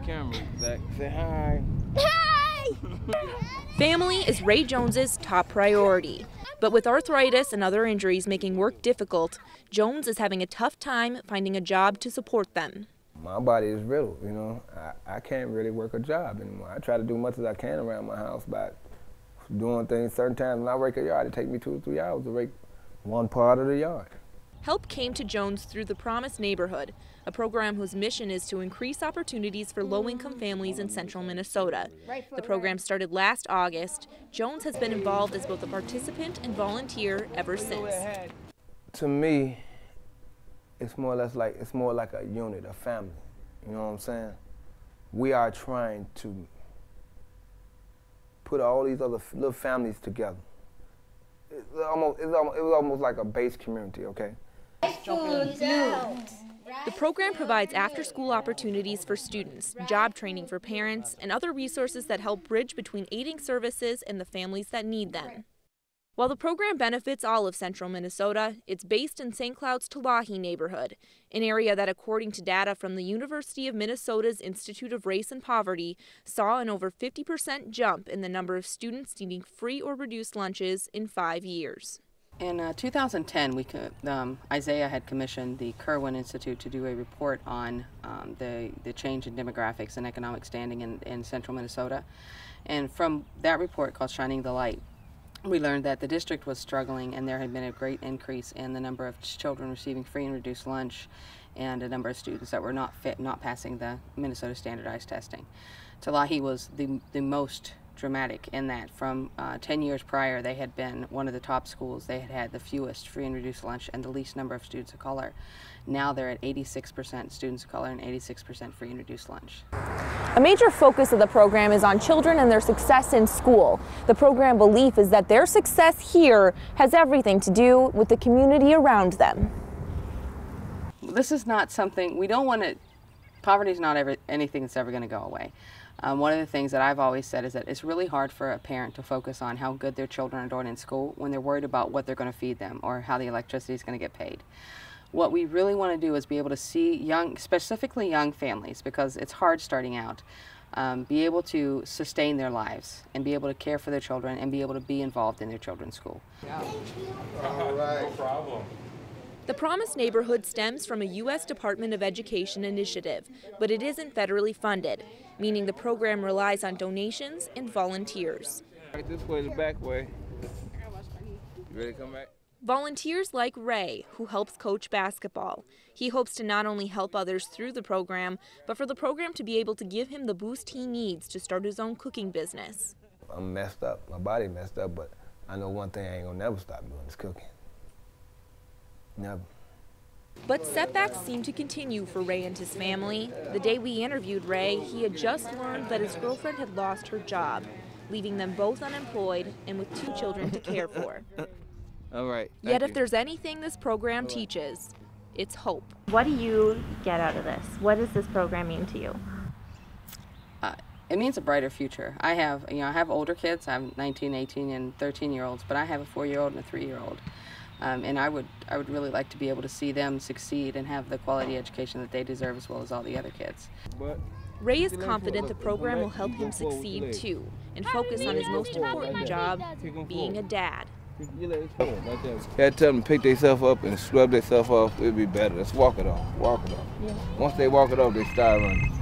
camera, Zach. Say hi. Hi! Family is Ray Jones's top priority. But with arthritis and other injuries making work difficult, Jones is having a tough time finding a job to support them. My body is brittle, you know. I can't really work a job anymore. I try to do much as I can around my house by doing things. Certain times when I rake a yard, it takes me 2 or 3 hours to rake one part of the yard. Help came to Jones through the Promise Neighborhood, a program whose mission is to increase opportunities for low-income families in central Minnesota. The program started last August. Jones has been involved as both a participant and volunteer ever since. To me, it's more like a unit, a family. You know what I'm saying? We are trying to put all these other little families together. It was almost like a base community, okay? The program provides after-school opportunities for students, job training for parents, and other resources that help bridge between aiding services and the families that need them. While the program benefits all of central Minnesota, it's based in St. Cloud's Tulahee neighborhood, an area that, according to data from the University of Minnesota's Institute of Race and Poverty, saw an over 50% jump in the number of students needing free or reduced lunches in 5 years. In 2010, Isaiah had commissioned the Kirwan Institute to do a report on the change in demographics and economic standing in central Minnesota. And from that report called Shining the Light, we learned that the district was struggling and there had been a great increase in the number of children receiving free and reduced lunch and a number of students that were not passing the Minnesota standardized testing. Tulahee was the most dramatic in that. From 10 years prior, they had been one of the top schools. They had had the fewest free and reduced lunch and the least number of students of color. Now they're at 86% students of color and 86% free and reduced lunch. A major focus of the program is on children and their success in school. The program belief is that their success here has everything to do with the community around them. This is not something, we don't want to, poverty is not anything that's ever going to go away. One of the things that I've always said is that it's really hard for a parent to focus on how good their children are doing in school when they're worried about what they're going to feed them or how the electricity is going to get paid. What we really want to do is be able to see specifically young families, because it's hard starting out, be able to sustain their lives and be able to care for their children and be able to be involved in their children's school. All right. No problem. The Promise Neighborhood stems from a U.S. Department of Education initiative, but it isn't federally funded, meaning the program relies on donations and volunteers. Right this way, the back way. You ready to come back? Volunteers like Ray, who helps coach basketball. He hopes to not only help others through the program, but for the program to be able to give him the boost he needs to start his own cooking business. I'm messed up, my body messed up, but I know one thing I ain't gonna never stop doing is cooking. Never. But setbacks seem to continue for Ray and his family. The day we interviewed Ray, he had just learned that his girlfriend had lost her job, leaving them both unemployed and with 2 children to care for. All right. Yet if there's anything this program teaches, it's hope. What do you get out of this? What does this program mean to you? It means a brighter future. I have older kids. I have 19, 18, and 13-year-olds, but I have a 4-year-old and a 3-year-old. And I would really like to be able to see them succeed and have the quality education that they deserve, as well as all the other kids. Ray is confident the program will help him succeed too, and focus on his most important job, being a dad. Had to tell them to pick themselves up and scrub themselves off. It'd be better. Let's walk it off. Walk it off. Once they walk it off, they start running.